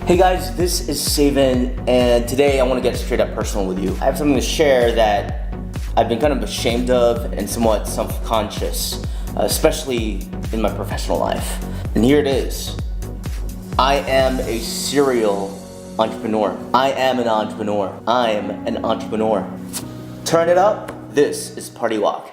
Hey guys, this is Savan, and today I want to get straight up personal with you. I have something to share that I've been kind of ashamed of and somewhat self-conscious, especially in my professional life. And here it is. I am a serial entrepreneur. I am an entrepreneur. I am an entrepreneur. Turn it up. This is PartyWok.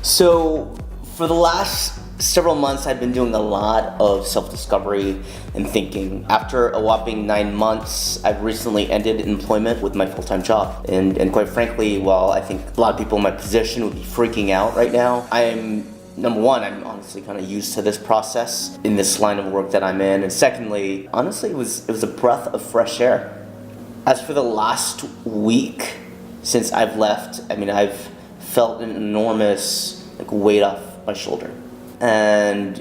So, for the last several months, I've been doing a lot of self-discovery and thinking. After a whopping 9 months, I've recently ended employment with my full-time job. And quite frankly, while I think a lot of people in my position would be freaking out right now, number one, I'm honestly kind of used to this process in this line of work that I'm in. And secondly, honestly, it was a breath of fresh air. As for the last week since I've left, I've felt an enormous weight off my shoulder. And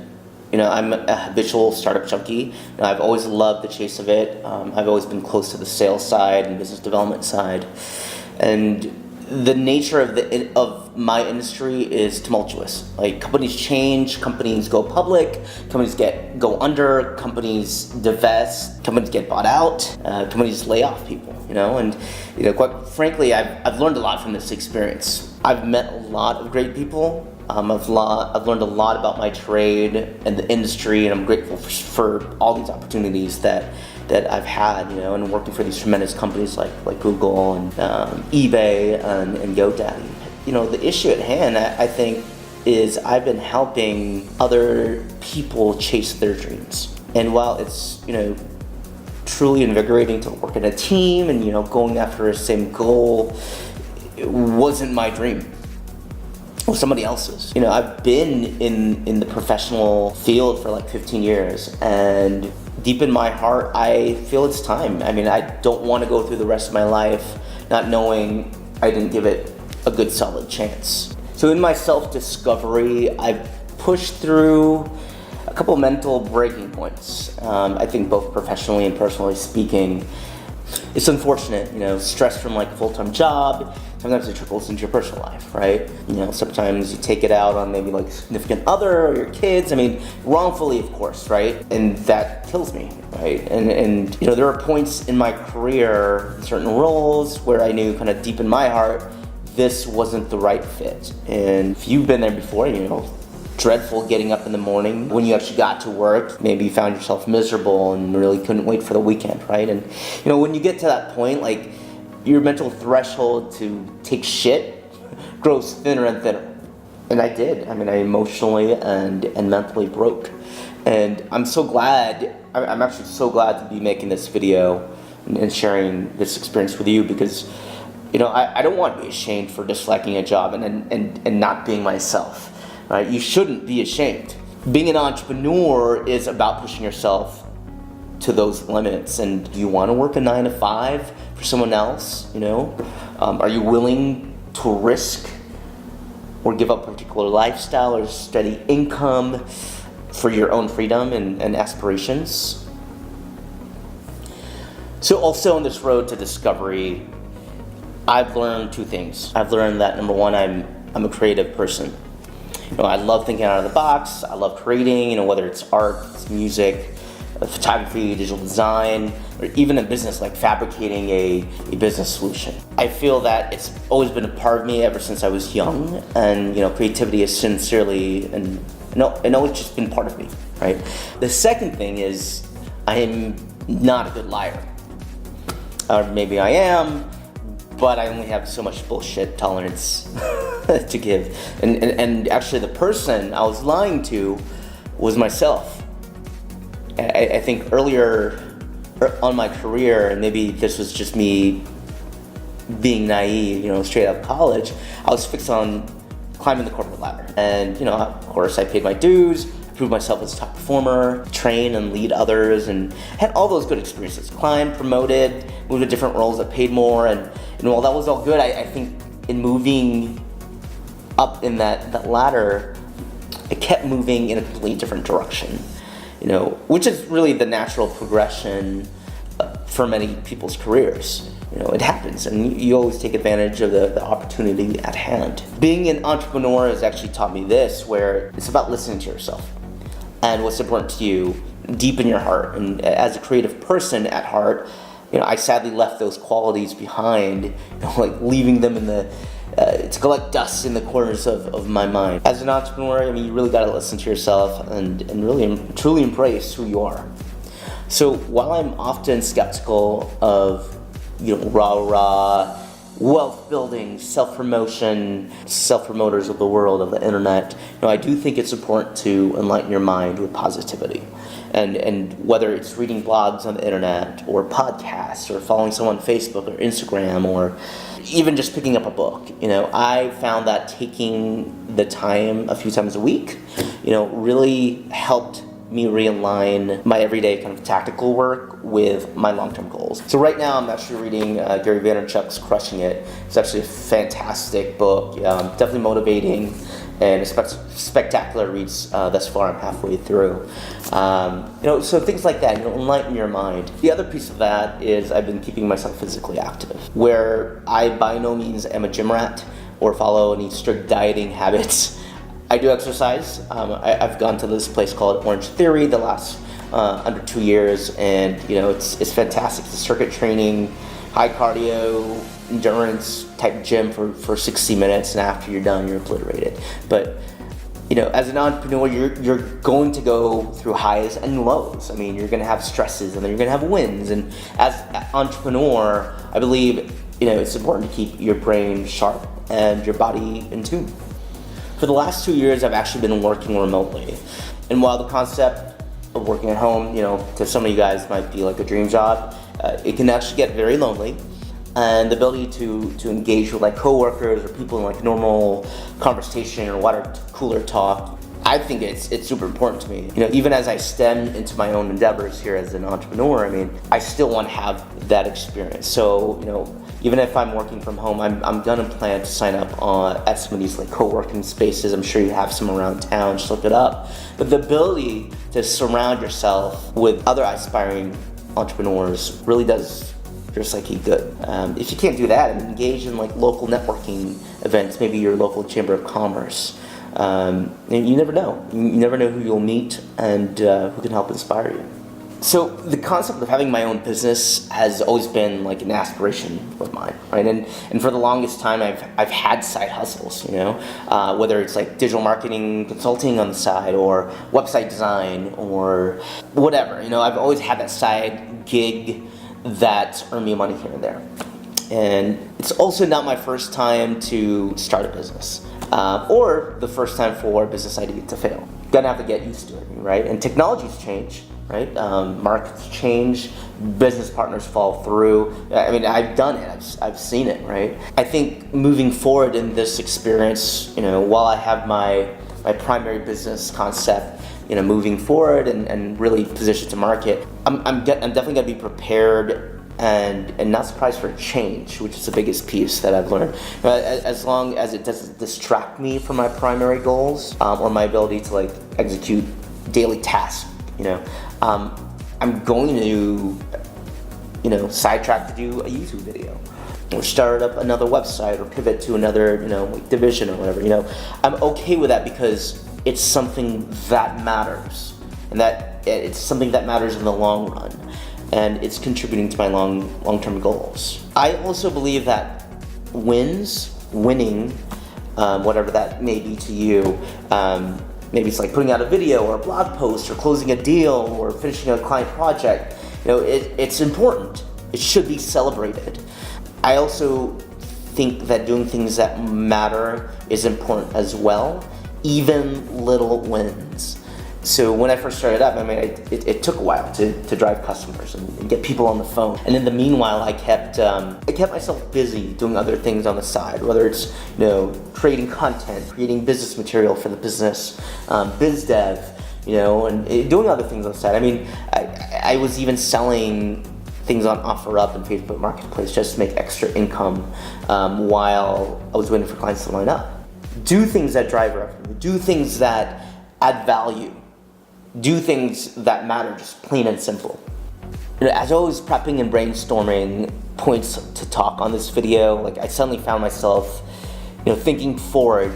I'm a habitual startup junkie. I've always loved the chase of it. I've always been close to the sales side and business development side. And the nature of my industry is tumultuous. Companies change, companies go public, companies go under, companies divest, companies get bought out, companies lay off people. And quite frankly, I've learned a lot from this experience. I've met a lot of great people. I've learned a lot about my trade and the industry, and I'm grateful for all these opportunities that I've had, and working for these tremendous companies like Google and eBay and GoDaddy. The issue at hand, I think, is I've been helping other people chase their dreams. And while it's, truly invigorating to work in a team and, going after the same goal, it wasn't my dream. Or somebody else's. I've been in the professional field for 15 years, and deep in my heart, I feel it's time. I don't want to go through the rest of my life not knowing I didn't give it a good solid chance. So in my self-discovery, I've pushed through a couple mental breaking points. I think both professionally and personally speaking. It's unfortunate, stress from a full-time job, sometimes it trickles into your personal life, right? Sometimes you take it out on maybe a significant other or your kids, wrongfully of course, right? And that kills me, right? And there are points in my career, in certain roles, where I knew kind of deep in my heart, this wasn't the right fit. And if you've been there before, dreadful getting up in the morning. When you actually got to work, maybe you found yourself miserable and really couldn't wait for the weekend, right? And when you get to that point, your mental threshold to take shit grows thinner and thinner. And I did. I emotionally and mentally broke. And I'm actually so glad to be making this video and sharing this experience with you, because I don't want to be ashamed for disliking a job and not being myself. Right? You shouldn't be ashamed. Being an entrepreneur is about pushing yourself to those limits. And do you want to work a 9 to 5 for someone else? Are you willing to risk or give up a particular lifestyle or steady income for your own freedom and aspirations? So also on this road to discovery, I've learned 2 things. I've learned that number one, I'm a creative person. I love thinking out of the box. I love creating, whether it's art, it's music, photography, digital design, or even a business like fabricating a business solution. I feel that it's always been a part of me ever since I was young, and creativity is sincerely and always just been part of me, right? The second thing is I am not a good liar. Or maybe I am, but I only have so much bullshit tolerance to give. And actually the person I was lying to was myself. I think earlier on my career, and maybe this was just me being naive, straight out of college, I was fixed on climbing the corporate ladder. And, of course I paid my dues, proved myself as a top performer, train and lead others, and had all those good experiences. Climbed, promoted, moved to different roles that paid more, and while that was all good, I think in moving up in that ladder, it kept moving in a completely different direction, which is really the natural progression for many people's careers. It happens, and you always take advantage of the opportunity at hand. Being an entrepreneur has actually taught me this, where it's about listening to yourself. and what's important to you deep in your heart. And as a creative person at heart, I sadly left those qualities behind, like leaving them in the to collect dust in the corners of my mind. As an entrepreneur, you really got to listen to yourself and really truly embrace who you are. So while I'm often skeptical of rah wealth building, self-promotion, self-promoters of the world, of the internet, I do think it's important to enlighten your mind with positivity. And whether it's reading blogs on the internet or podcasts or following someone on Facebook or Instagram or even just picking up a book, I found that taking the time a few times a week, really helped me realign my everyday kind of tactical work with my long-term goals. So right now I'm actually reading Gary Vaynerchuk's Crushing It. It's actually a fantastic book, definitely motivating, and a spectacular reads thus far. I'm halfway through. So things like that, enlighten your mind. The other piece of that is I've been keeping myself physically active, where I by no means am a gym rat or follow any strict dieting habits. I do exercise. I've gone to this place called Orange Theory the last under 2 years, and it's fantastic. It's a circuit training, high cardio, endurance type gym for 60 minutes, and after you're done, you're obliterated. But as an entrepreneur, you're going to go through highs and lows. You're going to have stresses, and then you're going to have wins. And as an entrepreneur, I believe it's important to keep your brain sharp and your body in tune. For the last 2 years, I've actually been working remotely. And while the concept of working at home, to some of you guys might be like a dream job, it can actually get very lonely. And the ability to engage with coworkers or people in normal conversation or water cooler talk, I think it's super important to me. Even as I stem into my own endeavors here as an entrepreneur, I still want to have that experience. So, even if I'm working from home, I'm gonna plan to sign up at some of these co-working spaces. I'm sure you have some around town, just look it up. But the ability to surround yourself with other aspiring entrepreneurs really does your psyche good. If you can't do that, engage in local networking events, maybe your local chamber of commerce. And you never know. You never know who you'll meet and who can help inspire you. So the concept of having my own business has always been an aspiration of mine, right? And for the longest time, I've had side hustles, whether it's digital marketing consulting on the side or website design or whatever. I've always had that side gig that earned me money here and there. And it's also not my first time to start a business, or the first time for a business idea to fail. Gonna have to get used to it, right? And technologies change. Right? Markets change, business partners fall through. I've done it, I've seen it, right? I think moving forward in this experience, while I have my primary business concept, moving forward and really positioned to market, I'm definitely gonna be prepared and not surprised for change, which is the biggest piece that I've learned. As long as it doesn't distract me from my primary goals or my ability to execute daily tasks. I'm going to, sidetrack to do a YouTube video, or start up another website, or pivot to another, division or whatever. I'm okay with that because it's something that matters, and that it's something that matters in the long run, and it's contributing to my long-term goals. I also believe that winning, whatever that may be to you. Maybe it's putting out a video or a blog post or closing a deal or finishing a client project. It's important. It should be celebrated. I also think that doing things that matter is important as well, even little wins. So when I first started up, it took a while to drive customers and get people on the phone. And in the meanwhile, I kept myself busy doing other things on the side, whether it's creating content, creating business material for the business, biz dev, and doing other things on the side. I was even selling things on OfferUp and Facebook Marketplace just to make extra income while I was waiting for clients to line up. Do things that drive revenue. Do things that add value. Do things that matter, just plain and simple. As I was prepping and brainstorming points to talk on this video, I suddenly found myself, thinking forward,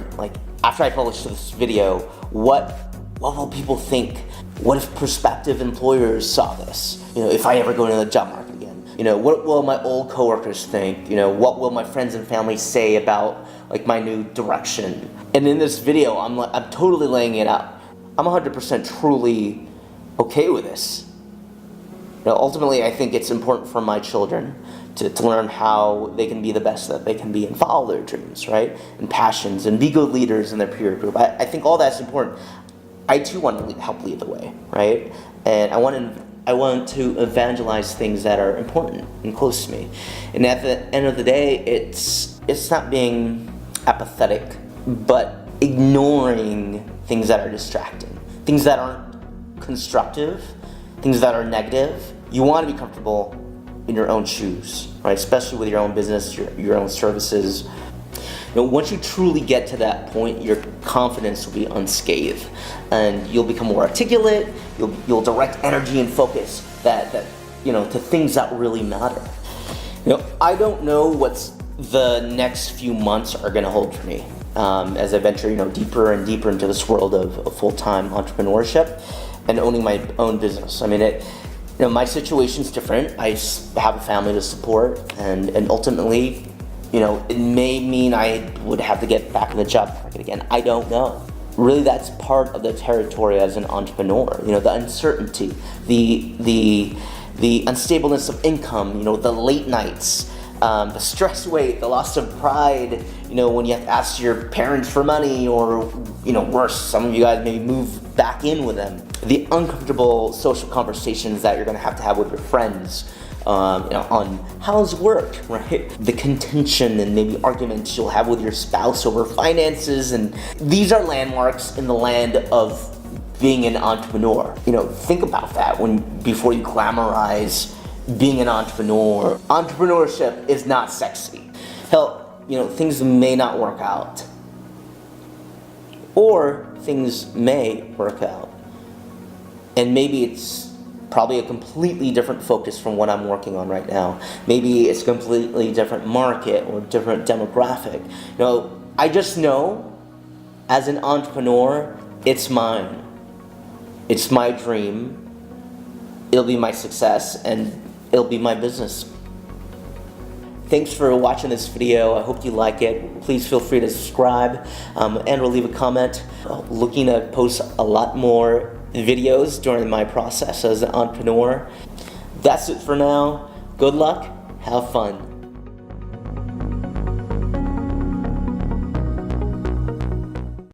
after I publish this video, what will people think What if prospective employers saw this? If I ever go into the job market again, what will my old coworkers think? What will my friends and family say about like my new direction? And in this video, I'm totally laying it out. I'm 100% truly okay with this. Ultimately, I think it's important for my children to learn how they can be the best that they can be and follow their dreams, right? And passions, and be good leaders in their peer group. I think all that's important. I too want to help lead the way, right? And I want to evangelize things that are important and close to me. And at the end of the day, it's not being apathetic, but ignoring things that are distracting, things that aren't constructive, things that are negative. You want to be comfortable in your own shoes, right? Especially with your own business, your own services. Once you truly get to that point, your confidence will be unscathed, and you'll become more articulate. You'll direct energy and focus that to things that really matter. I don't know what's the next few months are going to hold for me as I venture deeper and deeper into this world of full-time entrepreneurship and owning my own business. I mean, my situation's different. I have a family to support, and ultimately, it may mean I would have to get back in the job market again. I don't know. Really, that's part of the territory as an entrepreneur. The uncertainty, the unstableness of income, the late nights, the stress weight, the loss of pride, when you have to ask your parents for money, or, worse, some of you guys maybe move back in with them. The uncomfortable social conversations that you're going to have with your friends, on how's work, right? The contention and maybe arguments you'll have with your spouse over finances, and these are landmarks in the land of being an entrepreneur. Think about that before you glamorize being an entrepreneur. Entrepreneurship is not sexy. Hell, things may not work out, or things may work out, and maybe it's probably a completely different focus from what I'm working on right now. Maybe it's a completely different market or different demographic. I just know, as an entrepreneur, it's mine. It's my dream. It'll be my success, and it'll be my business. Thanks for watching this video. I hope you like it. Please feel free to subscribe and or leave a comment. Looking to post a lot more videos during my process as an entrepreneur. That's it for now. Good luck. Have fun.